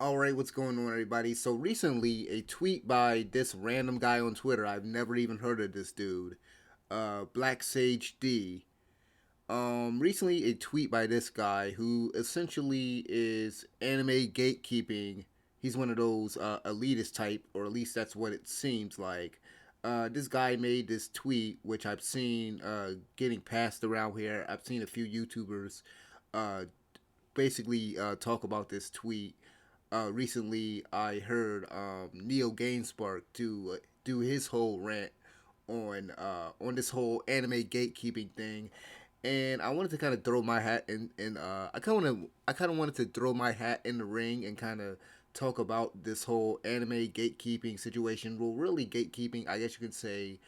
All right, what's going on, everybody? So recently, a tweet by this random guy on Twitter. I've never even heard of this dude, Black Sage D. Recently, a tweet by this guy who essentially is anime gatekeeping. He's one of those elitist type, or at least that's what it seems like. This guy made this tweet, which I've seen getting passed around here. I've seen a few YouTubers uh, basically talk about this tweet. Recently, I heard Neo Gamespark do his whole rant on this whole anime gatekeeping thing, and I wanted to kind of throw my hat in. I kind of wanted to throw my hat in the ring and kind of talk about this whole anime gatekeeping situation. Well, really gatekeeping, I guess you could say,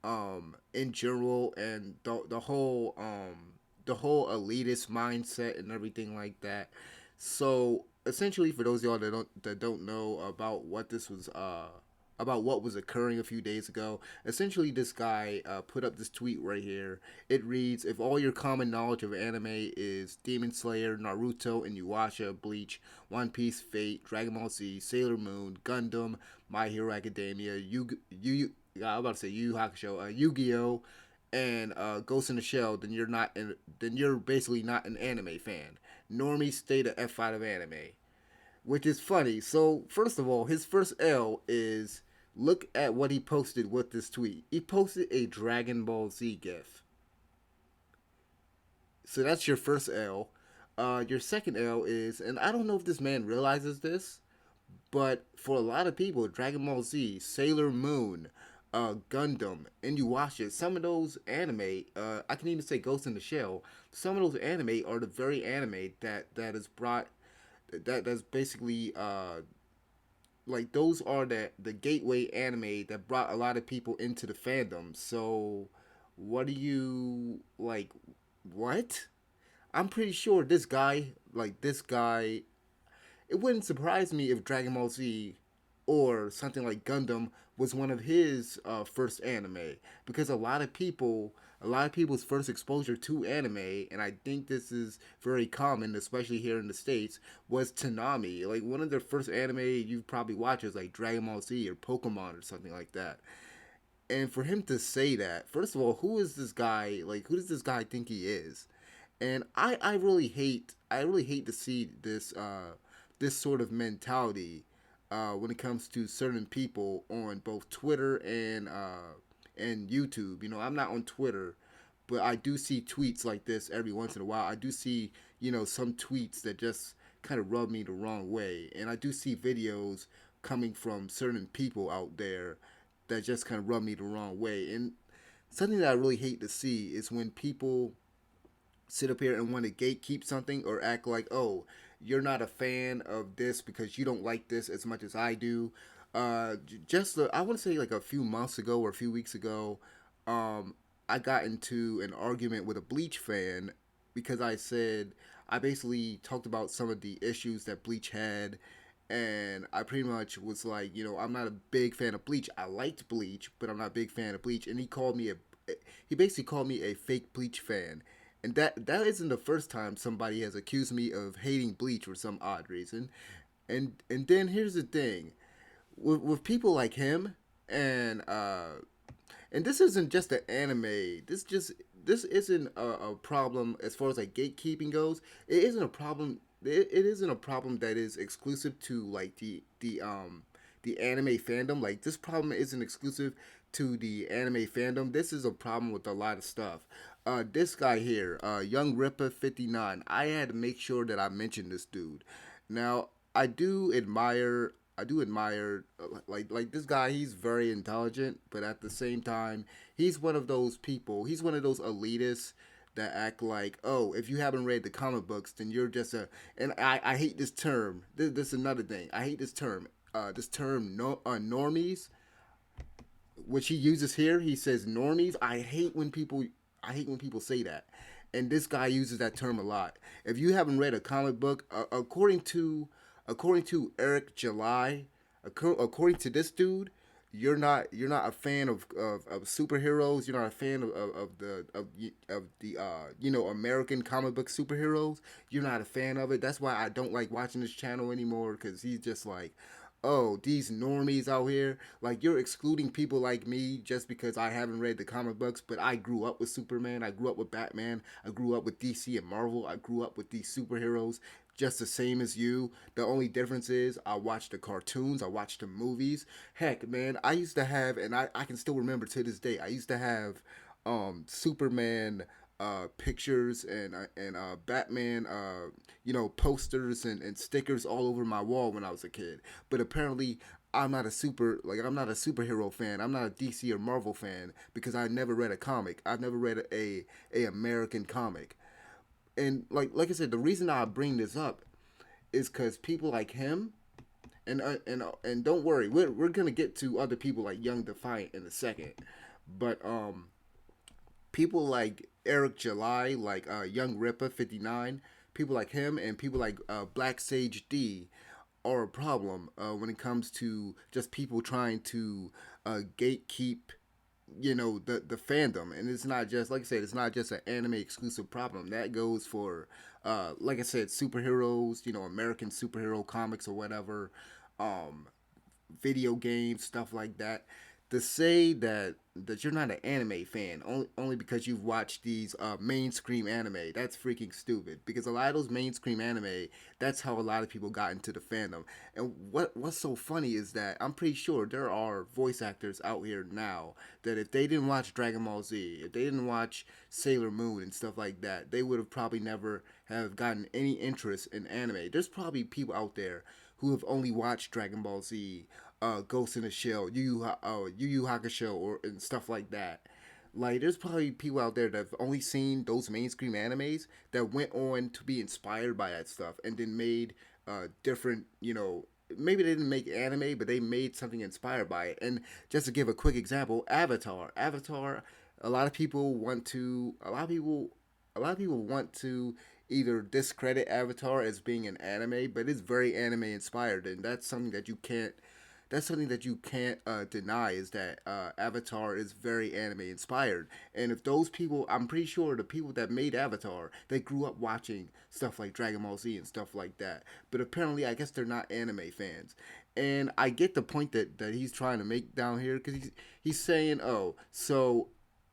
in general, and the whole elitist mindset and everything like that. So essentially, for those of y'all that don't know about what was occurring a few days ago, essentially this guy put up this tweet right here. It reads, "If all your common knowledge of anime is Demon Slayer, Naruto, Inuyasha, Bleach, One Piece, Fate, Dragon Ball Z, Sailor Moon, Gundam, My Hero Academia, I was about to say Yu Yu Hakusho, Yu-Gi-Oh, and Ghost in the Shell, then you're basically not an anime fan. Normies stay the F out of anime," which is funny. So first of all, his first L is look at what he posted with this tweet. He posted a Dragon Ball Z gif. So that's your first L. Your second L is, and I don't know if this man realizes this, but for a lot of people, Dragon Ball Z, Sailor Moon, Gundam, Inuyasha, some of those anime, I can even say Ghost in the Shell, some of those anime are the very anime that has brought that's basically like those are the gateway anime that brought a lot of people into the fandom. So what do you like? What? I'm pretty sure this guy, it wouldn't surprise me if Dragon Ball Z or something like Gundam was one of his first anime, because a lot of people's first exposure to anime, and I think this is very common, especially here in the states, was Tanami. Like one of their first anime you probably watched is like Dragon Ball Z or Pokemon or something like that. And for him to say that, first of all, who is this guy? Like, who does this guy think he is? And I really hate to see this sort of mentality when it comes to certain people on both Twitter and YouTube. You know, I'm not on Twitter, but I do see tweets like this every once in a while. I do see, you know, some tweets that just kind of rub me the wrong way, and I do see videos coming from certain people out there that just kind of rub me the wrong way. And something that I really hate to see is when people sit up here and want to gatekeep something or act like, oh, you're not a fan of this because you don't like this as much as I do. I want to say like a few months ago or a few weeks ago, um, I got into an argument with a Bleach fan because I basically talked about some of the issues that Bleach had, and I pretty much was like, you know, I'm not a big fan of Bleach. I liked Bleach, but I'm not a big fan of Bleach. And he basically called me a fake Bleach fan, and that isn't the first time somebody has accused me of hating Bleach for some odd reason. And then here's the thing, with people like him, and and this isn't just an anime. This isn't a problem as far as like gatekeeping goes. It isn't a problem. It isn't a problem that is exclusive to like the anime fandom. Like this problem isn't exclusive to the anime fandom. This is a problem with a lot of stuff. This guy here, Young Ripper 59. I had to make sure that I mentioned this dude. Now I do admire like this guy. He's very intelligent, but at the same time, he's one of those people. He's one of those elitists that act like, oh, if you haven't read the comic books, then you're just a. And I hate this term. This is another thing. I hate this term. This term, no, normies, which he uses here. He says normies. I hate when people say that, and this guy uses that term a lot. If you haven't read a comic book, according to Eric July, according to this dude, you're not a fan of superheroes. You're not a fan of the American comic book superheroes. You're not a fan of it. That's why I don't like watching this channel anymore, because he's just like, oh, these normies out here, like, you're excluding people like me just because I haven't read the comic books, but I grew up with Superman, I grew up with Batman, I grew up with DC and Marvel, I grew up with these superheroes just the same as you. The only difference is I watch the cartoons, I watch the movies. Heck, man, I used to have, and I can still remember to this day, I used to have Superman pictures and Batman posters and stickers all over my wall when I was a kid. But apparently I'm not a superhero fan. I'm not a DC or Marvel fan because I never read a comic. I've never read a American comic. And like I said, the reason I bring this up is because people like him, and don't worry, we're gonna get to other people like Young Defiant in a second, but people like Eric July, like Young Ripper 59, people like him, and people like Black Sage D are a problem when it comes to just people trying to gatekeep the fandom. And it's not just, like I said, it's not just an anime exclusive problem. That goes for like I said, superheroes, American superhero comics or whatever, um video games, stuff like that. To say that you're not an anime fan only because you've watched these mainstream anime, that's freaking stupid. Because a lot of those mainstream anime, that's how a lot of people got into the fandom. And what's so funny is that I'm pretty sure there are voice actors out here now that if they didn't watch Dragon Ball Z, if they didn't watch Sailor Moon and stuff like that, they would have probably never have gotten any interest in anime. There's probably people out there who have only watched Dragon Ball Z, Ghost in the Shell, Yu Yu Hakusho, or and stuff like that. Like, there's probably people out there that have only seen those mainstream animes that went on to be inspired by that stuff and then made different, maybe they didn't make anime, but they made something inspired by it. And just to give a quick example, Avatar. Avatar, a lot of people want to, a lot of people want to either discredit Avatar as being an anime, but it's very anime inspired, and that's something that you can't deny, is that Avatar is very anime inspired. And if those people, I'm pretty sure the people that made Avatar, they grew up watching stuff like Dragon Ball Z and stuff like that. But apparently, I guess they're not anime fans. And I get the point that he's trying to make down here, because he's saying, oh, so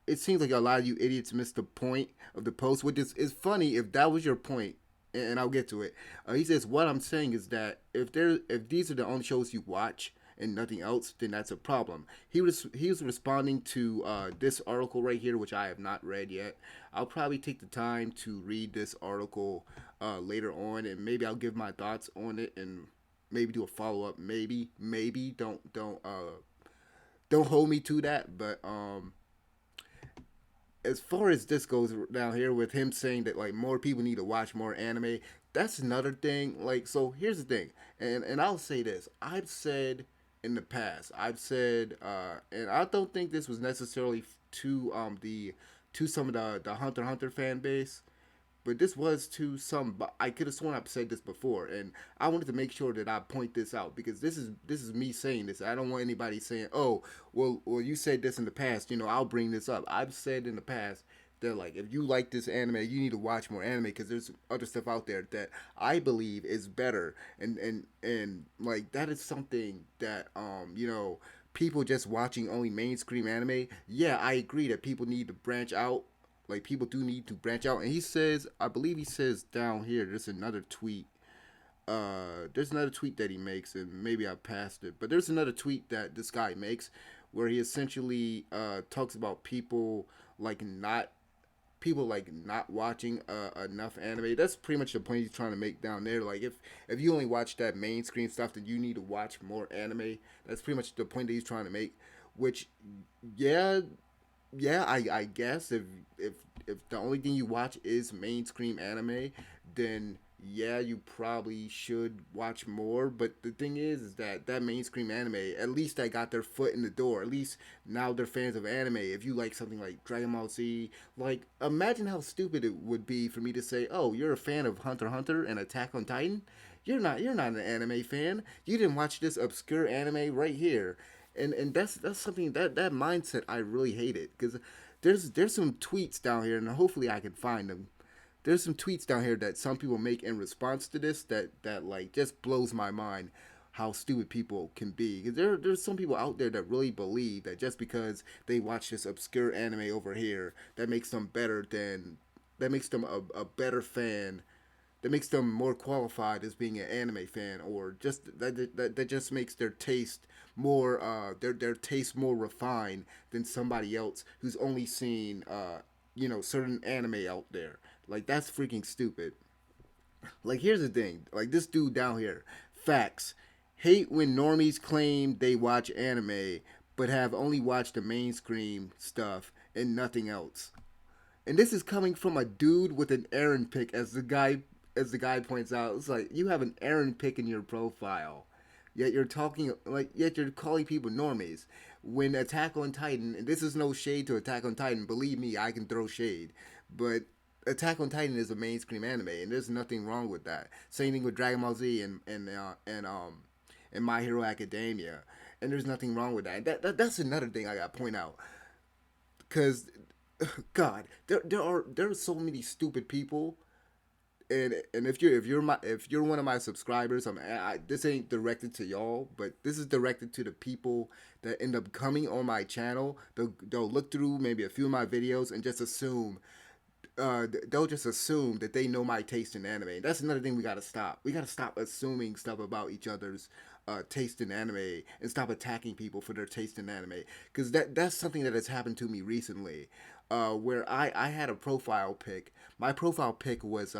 it seems like a lot of you idiots missed the point of the post, which is funny if that was your point, and I'll get to it. He says, what I'm saying is that if these are the only shows you watch and nothing else, then that's a problem. He was responding to this article right here, which I have not read yet. I'll probably take the time to read this article later on, and maybe I'll give my thoughts on it, and maybe do a follow up. Maybe don't hold me to that, but as far as this goes down here with him saying that like more people need to watch more anime, that's another thing. Like, so here's the thing, and I'll say this: I've said in the past, and I don't think this was necessarily to some of the Hunter x Hunter fan base, but this was to some. But I could have sworn I've said this before, and I wanted to make sure that I point this out, because this is me saying this. I don't want anybody saying, "Oh, well, you said this in the past." I'll bring this up. I've said in the past that, like, if you like this anime, you need to watch more anime, because there's other stuff out there that I believe is better, and like, that is something that people just watching only mainstream anime. Yeah, I agree that people need to branch out, like, people do need to branch out. And he says, I believe he says down here, there's another tweet that he makes, and maybe I passed it, but there's another tweet that this guy makes where he essentially talks about people like not watching enough anime. That's pretty much the point he's trying to make down there. Like, if you only watch that mainstream stuff, then you need to watch more anime. That's pretty much the point that he's trying to make. Which, yeah, I guess if if the only thing you watch is mainstream anime, then yeah, you probably should watch more. But the thing is that mainstream anime, at least they got their foot in the door. At least now they're fans of anime. If you like something like Dragon Ball Z, like, imagine how stupid it would be for me to say, "Oh, you're a fan of Hunter x Hunter and Attack on Titan." You're not an anime fan. You didn't watch this obscure anime right here. and that's something that mindset I really hate it because there's some tweets down here, and hopefully I can find them. There's some tweets down here that some people make in response to this that like just blows my mind how stupid people can be. Because there's some people out there that really believe that just because they watch this obscure anime over here, that makes them better than that makes them a better fan, that makes them more qualified as being an anime fan, or just that just makes their taste more their taste more refined than somebody else who's only seen certain anime out there. Like that's freaking stupid. Like here's the thing, like this dude down here, facts. Hate when normies claim they watch anime but have only watched the mainstream stuff and nothing else. And this is coming from a dude with an errand pick, as the guy points out. It's like you have an errand pick in your profile, yet you're calling people normies. When Attack on Titan, and this is no shade to Attack on Titan, believe me, I can throw shade, but Attack on Titan is a mainstream anime, and there's nothing wrong with that. Same thing with Dragon Ball Z and My Hero Academia, and there's nothing wrong with that. That's another thing I got to point out, because God, there are so many stupid people, and if you're one of my subscribers, this ain't directed to y'all, but this is directed to the people that end up coming on my channel. They'll look through maybe a few of my videos and just assume they'll just assume that they know my taste in anime. That's another thing we gotta stop. We gotta stop assuming stuff about each other's taste in anime and stop attacking people for their taste in anime. Because that's something that has happened to me recently, where I had a profile pic. My profile pic was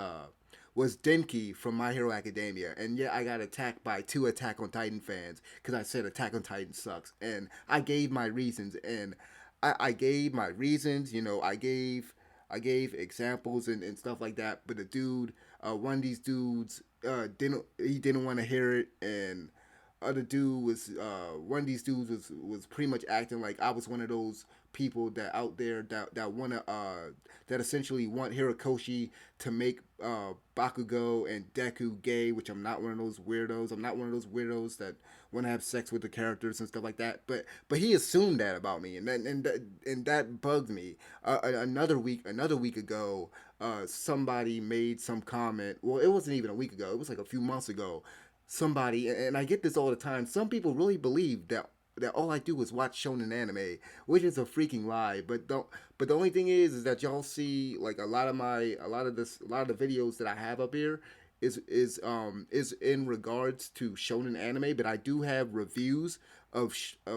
Denki from My Hero Academia, and yet I got attacked by two Attack on Titan fans because I said Attack on Titan sucks, and I gave my reasons, and I gave my reasons. I gave examples and stuff like that, but the dude, one of these dudes, didn't want to hear it, and other dude was one of these dudes was pretty much acting like I was one of those people that out there that wanna that essentially want Hirokoshi to make Bakugo and Deku gay, which I'm not one of those weirdos. I'm not one of those weirdos that want to have sex with the characters and stuff like that. But he assumed that about me, and that bugged me. Another week ago, somebody made some comment. Well, it wasn't even a week ago. It was like a few months ago. Somebody, and I get this all the time. Some people really believe that all I do is watch shonen anime, which is a freaking lie. But the only thing is that y'all see like a lot of the videos that I have up here is in regards to shonen anime, but I do have reviews of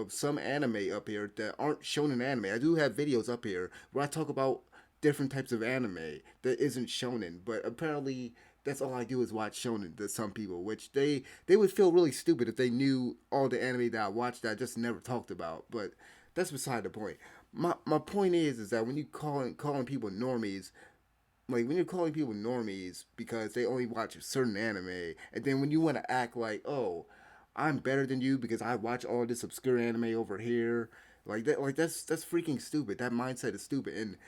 some anime up here that aren't shonen anime. I do have videos up here where I talk about different types of anime that isn't shonen, but apparently that's all I do is watch shonen to some people, which they would feel really stupid if they knew all the anime that I watched that I just never talked about. But that's beside the point. My point is that when you calling people normies, like when you're calling people normies because they only watch a certain anime, and then when you want to act like, oh, I'm better than you because I watch all this obscure anime over here, like that's freaking stupid. That mindset is stupid, and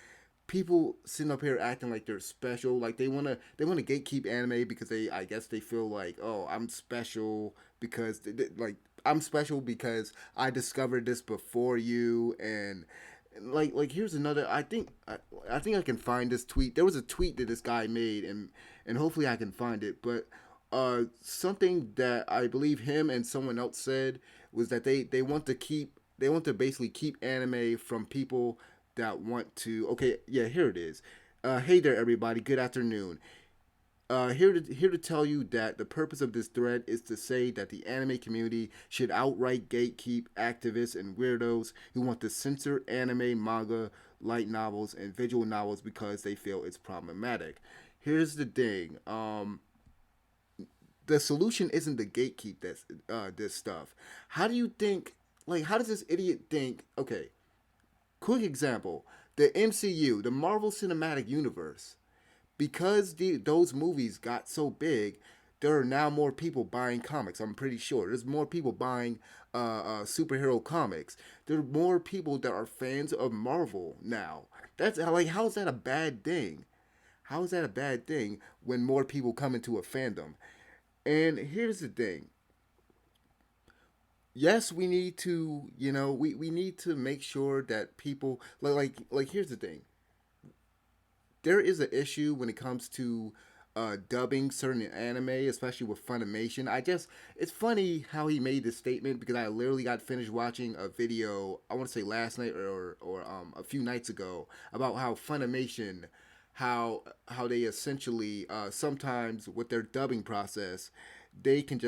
people sitting up here acting like they're special, like they wanna gatekeep anime because I guess they feel like, oh, I'm special because like I'm special because I discovered this before you, and like here's another. I think I can find this tweet. There was a tweet that this guy made, and hopefully I can find it. But something that I believe him and someone else said was that they want to basically keep anime from people that want to. Okay, yeah, here it is. Hey there, everybody. Good afternoon. Here to tell you that the purpose of this thread is to say that the anime community should outright gatekeep activists and weirdos who want to censor anime, manga, light novels, and visual novels because they feel it's problematic. Here's the thing. The solution isn't to gatekeep this stuff. How do you think? Like, how does this idiot think? Okay, quick example: the MCU, the Marvel Cinematic Universe, because those movies got so big, there are now more people buying comics. I'm pretty sure there's more people buying superhero comics. There are more people that are fans of Marvel now. That's like, how is that a bad thing? How is that a bad thing when more people come into a fandom? And here's the thing: yes, we need to, we need to make sure that people like here's the thing. There is an issue when it comes to dubbing certain anime, especially with Funimation. It's funny how he made this statement because I literally got finished watching a video, I want to say last night or a few nights ago, about how Funimation, how they essentially sometimes with their dubbing process, they can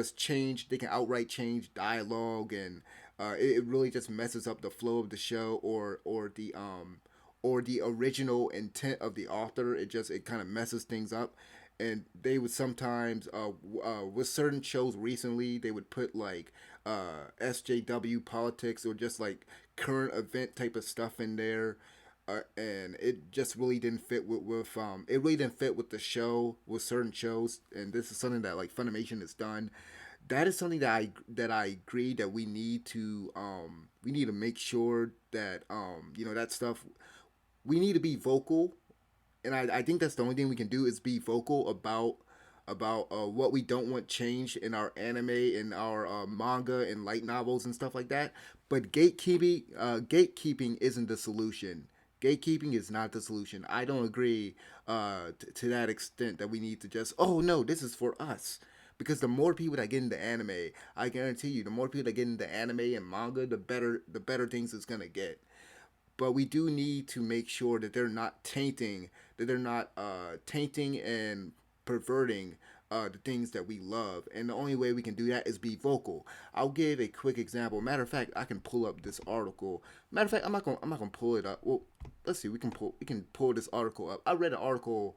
outright change dialogue, and it really just messes up the flow of the show or the original intent of the author. It kind of messes things up, and they would sometimes with certain shows recently they would put like SJW politics or just like current event type of stuff in there. And it just really didn't fit with it really didn't fit with the show with certain shows, and this is something that like Funimation has done. That is something that I agree that we need to make sure that that stuff, we need to be vocal, and I think that's the only thing we can do is be vocal about what we don't want changed in our anime, in our manga and light novels and stuff like that. But gatekeeping isn't the solution. Gatekeeping is not the solution. I don't agree to that extent that we need to just, oh no, this is for us. Because the more people that get into anime, I guarantee you, the more people that get into anime and manga, the better things it's gonna get. But we do need to make sure that they're not tainting and perverting the things that we love. And the only way we can do that is be vocal. I'll give a quick example. Matter of fact, I can pull up this article. Matter of fact, I'm not gonna pull it up. Well, let's see. We can pull this article up. I read an article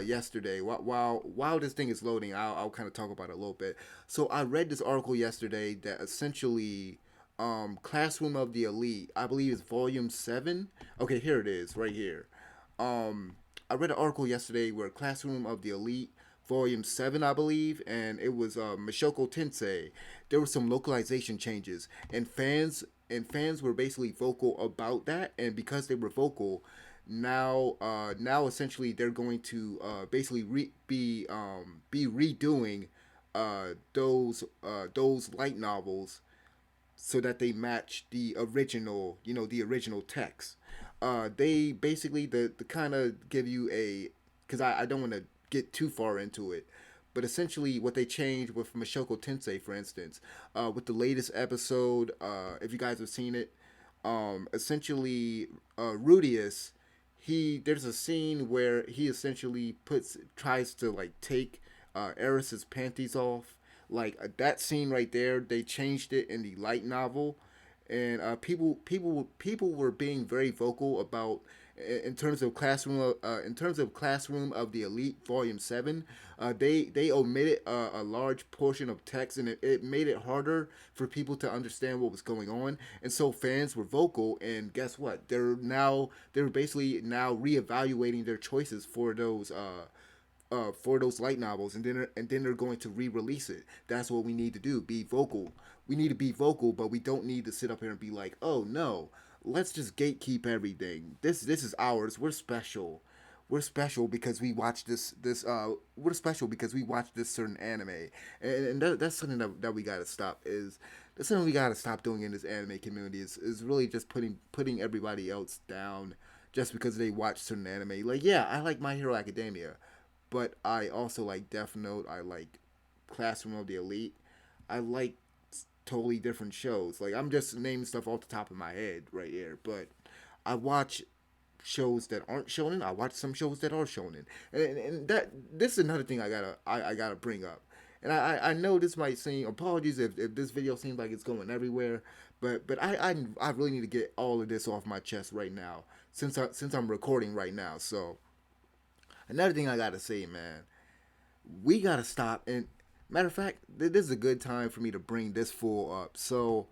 yesterday. While this thing is loading, I'll kind of talk about it a little bit. So I read this article yesterday that essentially Classroom of the Elite, I believe it's volume 7. Okay, here it is right here. I read an article yesterday where Classroom of the Elite volume 7, I believe, and it was Mashoko Tensei. There were some localization changes, and fans were basically vocal about that, and because they were vocal, now essentially they're going to basically be redoing those light novels so that they match the original text. They basically the kind of give you a, because I don't want to get too far into it, but essentially what they changed with Mashoko Tensei, for instance, with the latest episode, if you guys have seen it, essentially Rudius, he there's a scene where he essentially tries to like take Eris's panties off, like that scene right there. They changed it in the light novel, and people were being very vocal about in terms of Classroom of the Elite Volume 7. They omitted a large portion of text, and it made it harder for people to understand what was going on, and so fans were vocal, and guess what, they're basically now reevaluating their choices for those light novels, and then they're going to re-release it. That's what we need to do. Be vocal. We need to be vocal, but we don't need to sit up here and be like, oh no, let's just gatekeep everything. This is ours. We're special. We're special because we watch we're special because we watch this certain anime, and that's something that we gotta stop. That's something we gotta stop doing in this anime community. Is really just putting everybody else down just because they watch certain anime. Like, yeah, I like My Hero Academia, but I also like Death Note. I like Classroom of the Elite. I like totally different shows. Like, I'm just naming stuff off the top of my head right here, but I watch shows that aren't shonen. I watch some shows that are shonen, and that this is another thing I gotta bring up. And I know this might seem, apologies if this video seems like it's going everywhere, but I really need to get all of this off my chest right now since I'm recording right now. So another thing I gotta say, man, we gotta stop. And matter of fact, this is a good time for me to bring this fool up. So,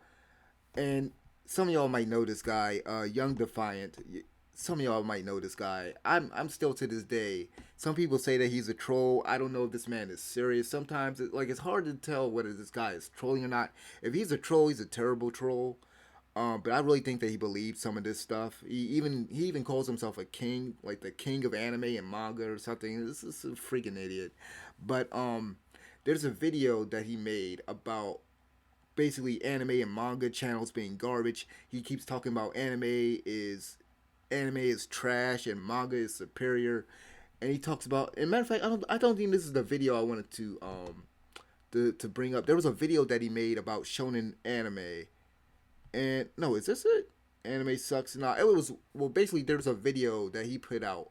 and some of y'all might know this guy, Young Defiant. Some of y'all might know this guy. I'm still to this day. Some people say that he's a troll. I don't know if this man is serious. Sometimes it's hard to tell whether this guy is trolling or not. If he's a troll, he's a terrible troll. But I really think that he believes some of this stuff. He even calls himself a king, like the king of anime and manga or something. This is a freaking idiot. But there's a video that he made about basically anime and manga channels being garbage. He keeps talking about anime is trash and manga is superior. And he talks about, and matter of fact, I don't think this is the video I wanted to bring up. There was a video that he made about shonen anime, and no, is this it? Anime sucks. No, it was, well. Basically, there was a video that he put out,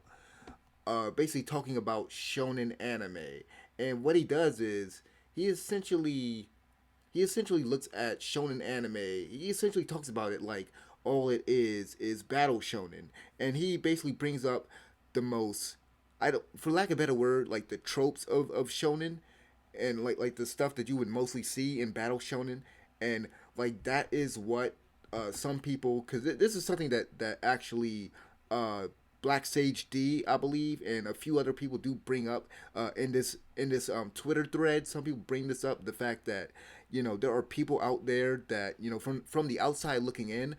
basically talking about shonen anime, and what he does is he essentially he essentially looks at shonen anime. He essentially talks about it like all it is battle shonen, and he basically brings up the most, I don't, for lack of a better word, like the tropes of shonen, and like the stuff that you would mostly see in battle shonen, and like that is what some people, because this is something that actually uh, Black Sage D, I believe, and a few other people do bring up in this Twitter thread. Some people bring this up, the fact that there are people out there that from the outside looking in,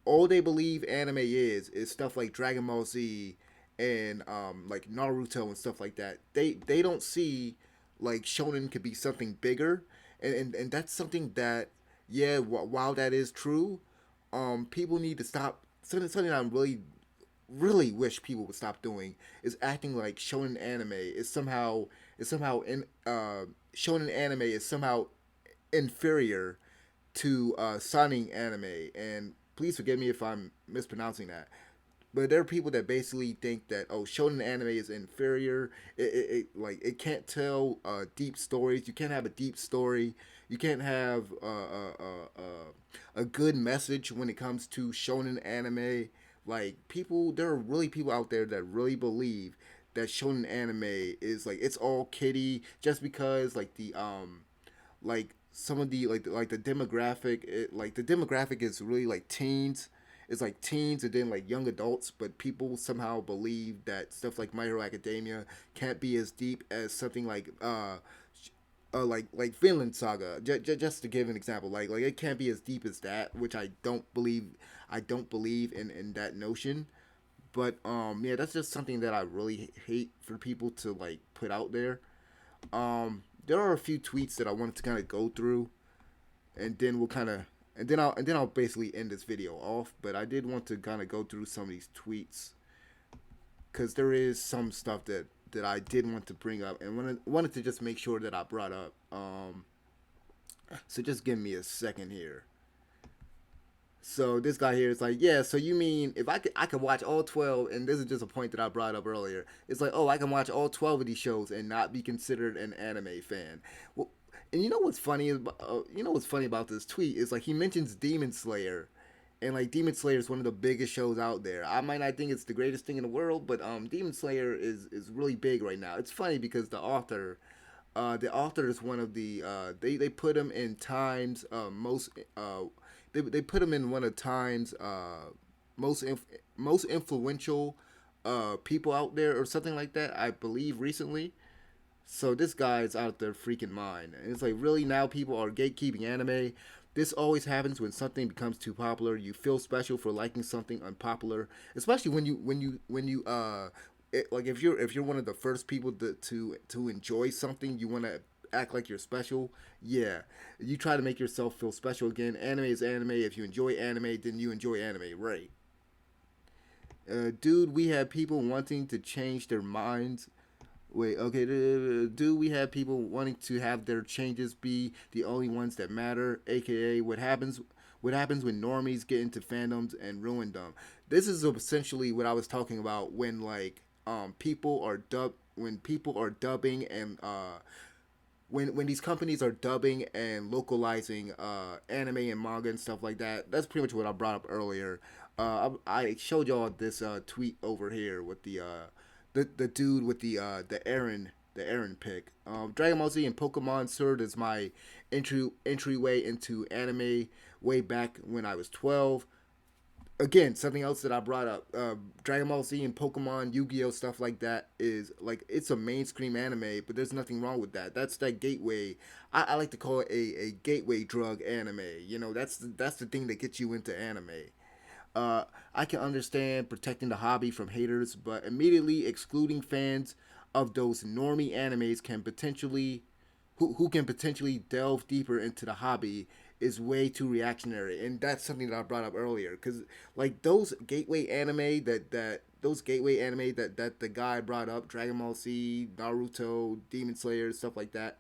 all they believe anime is stuff like Dragon Ball Z and like Naruto and stuff like that. They don't see like shonen could be something bigger, and that's something that, yeah, while that is true, people need to stop. Something I really wish people would stop doing is acting like shonen anime is somehow inferior to signing anime. And please forgive me if I'm mispronouncing that. But there are people that basically think that, oh, shonen anime is inferior. Like it can't tell deep stories. You can't have a deep story. You can't have a good message when it comes to shonen anime. Like people, there are really people out there that really believe that shonen anime is like it's all kiddie just because like like some of the like the demographic, like the demographic is really like teens. It's like teens and then like young adults, but people somehow believe that stuff like My Hero Academia can't be as deep as something like like Finland Saga. Just to give an example, like it can't be as deep as that, which I don't believe. I don't believe in that notion. But yeah, that's just something that I really hate for people to like put out there. There are a few tweets that I wanted to kind of go through, and then we'll kind of and then I'll basically end this video off. But I did want to kind of go through some of these tweets because there is some stuff that I did want to bring up and wanted to just make sure that I brought up. So just give me a second here. So this guy here is like, yeah. So you mean if I could watch all 12, and this is just a point that I brought up earlier. It's like, oh, I can watch all 12 of these shows and not be considered an anime fan. Well, and you know what's funny about this tweet is like he mentions Demon Slayer, and like Demon Slayer is one of the biggest shows out there. I might not think it's the greatest thing in the world, but Demon Slayer is really big right now. It's funny because the author is one of the they put him in Times most they put him in one of Times most influential people out there or something like that, I believe, recently. So this guy's out there freaking mind. And it's like, really, now people are gatekeeping anime. This always happens when something becomes too popular. You feel special for liking something unpopular, especially like if you're one of the first people to enjoy something, you want to act like you're special. Yeah, you try to make yourself feel special again. Anime is anime. If you enjoy anime, then you enjoy anime, right? Dude, we have people wanting to change their minds. Wait, okay, do we have people wanting to have their changes be the only ones that matter? AKA, what happens when normies get into fandoms and ruin them? This is essentially what I was talking about when like people are dubbing and when these companies are dubbing and localizing anime and manga and stuff like that. That's pretty much what I brought up earlier. I showed y'all this tweet over here with the dude with the Aaron pick. Dragon Ball Z and Pokemon served as my entryway into anime way back when I was 12. Again, something else that I brought up, Dragon Ball Z and Pokemon, Yu-Gi-Oh, stuff like that is like it's a mainstream anime, but there's nothing wrong with that. That's that gateway. I like to call it a gateway drug anime. That's the thing that gets you into anime. I can understand protecting the hobby from haters, but immediately excluding fans of those normie animes can potentially who can potentially delve deeper into the hobby is way too reactionary, and that's something that I brought up earlier. Because like those gateway anime that the guy brought up, Dragon Ball Z, Naruto, Demon Slayer, stuff like that.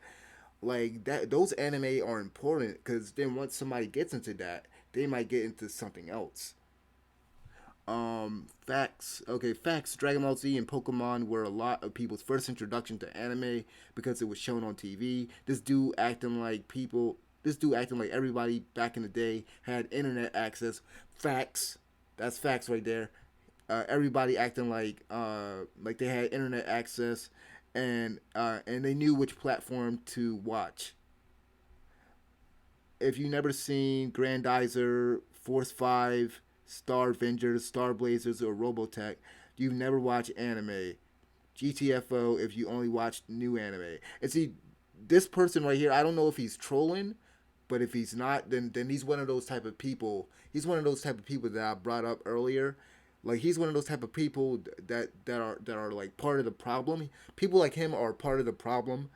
Like that, those anime are important because then once somebody gets into that, they might get into something else. Facts. Okay, facts. Dragon Ball Z and Pokemon were a lot of people's first introduction to anime because it was shown on TV. This dude acting like everybody back in the day had internet access. Facts. That's facts right there. Everybody acting like they had internet access, and they knew which platform to watch. If you never seen Grandizer, Force 5, Star Avengers, Star Blazers, or Robotech, you've never watched anime. GTFO if you only watch new anime. And see, this person right here, I don't know if he's trolling, but if he's not, then he's one of those type of people. He's one of those type of people that I brought up earlier. Like he's one of those type of people that are like part of the problem. People like him are part of the problem.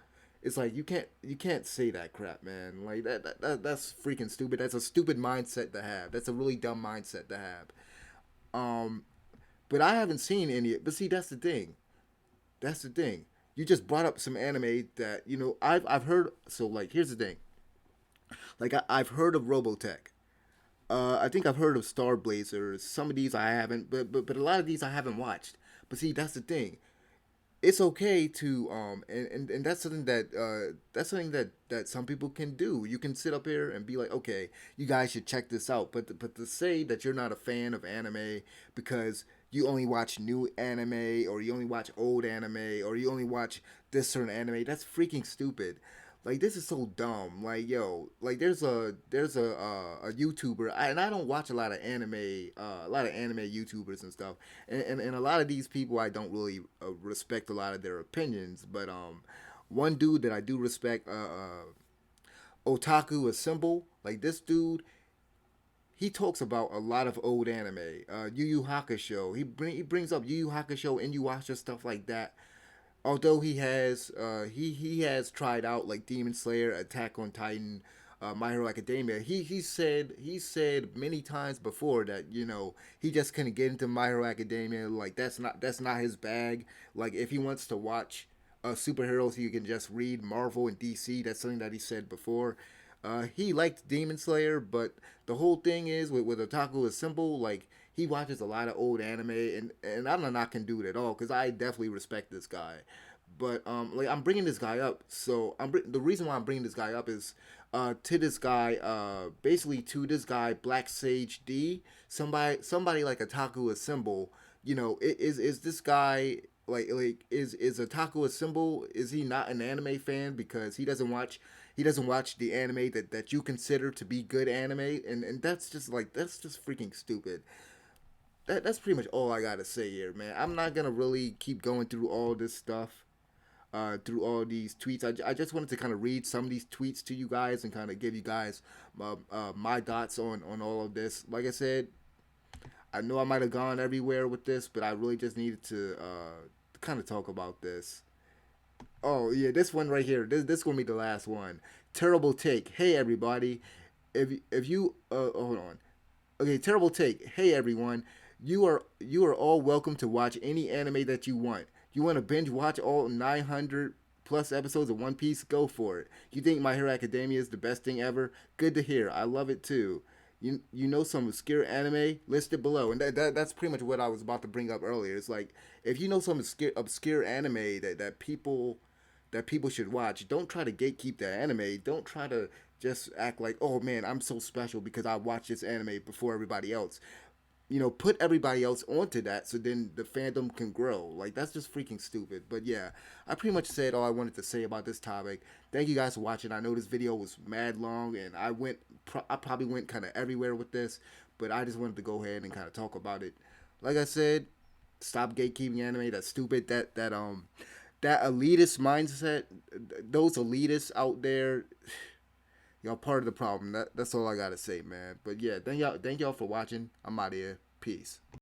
It's like you can't say that crap, man. Like that's freaking stupid. That's a stupid mindset to have. That's a really dumb mindset to have. Um, but I haven't seen any. But see, that's the thing. That's the thing. You just brought up some anime that I've heard. So like, here's the thing. Like I've heard of Robotech. I think I've heard of Star Blazers. Some of these I haven't, but a lot of these I haven't watched. But see, that's the thing. It's okay to and that's something that some people can do. You can sit up here and be like, okay, you guys should check this out. But to say that you're not a fan of anime because you only watch new anime or you only watch old anime or you only watch this certain anime, that's freaking stupid. Like this is so dumb. Like yo, like there's a YouTuber, and I don't watch a lot of anime YouTubers and stuff, and a lot of these people I don't really respect a lot of their opinions. But one dude that I do respect, Otaku Assemble, like this dude, he talks about a lot of old anime, Yu Yu Hakusho. He brings up Yu Yu Hakusho, Inuyasha, stuff like that. Although he has tried out like Demon Slayer, Attack on Titan, My Hero Academia. He said many times before that he just couldn't get into My Hero Academia. Like that's not his bag. Like if he wants to watch superheroes, he can just read Marvel and DC. That's something that he said before. He liked Demon Slayer, but the whole thing is with Otaku is simple. Like he watches a lot of old anime, and I'm not knocking dude at all because I definitely respect this guy. But like I'm bringing this guy up, so the reason why I'm bringing this guy up is to this guy, basically to this guy Black Sage D, somebody like Otaku a symbol. Is this guy is Otaku a symbol? Is he not an anime fan because he doesn't watch the anime that you consider to be good anime, and that's just freaking stupid. That's pretty much all I gotta say here, man. I'm not gonna really keep going through all this stuff, through all these tweets. I just wanted to kind of read some of these tweets to you guys and kind of give you guys my thoughts on all of this. Like I said, I know I might have gone everywhere with this, but I really just needed to kind of talk about this. Oh yeah, this one right here. This gonna be the last one. Terrible take. Hey everybody, if you hold on. Okay, terrible take. Hey everyone, you are all welcome to watch any anime that you want. You want to binge watch all 900 plus episodes of One Piece? Go for it. You think My Hero Academia is the best thing ever? Good to hear. I love it too. You know some obscure anime? List it below. And that's pretty much what I was about to bring up earlier. It's like if you know some obscure anime that people should watch, don't try to gatekeep the anime. Don't try to just act like, oh man, I'm so special because I watched this anime before everybody else. Put everybody else onto that so then the fandom can grow. Like that's just freaking stupid. But yeah, I pretty much said all I wanted to say about this topic. Thank you guys for watching. I know this video was mad long and I probably went kind of everywhere with this, but I just wanted to go ahead and kind of talk about it. Like I said, stop gatekeeping anime. That's stupid. That elitist mindset, those elitists out there, y'all part of the problem. That's all I gotta say, man. But yeah, thank y'all for watching. I'm out of here. Peace.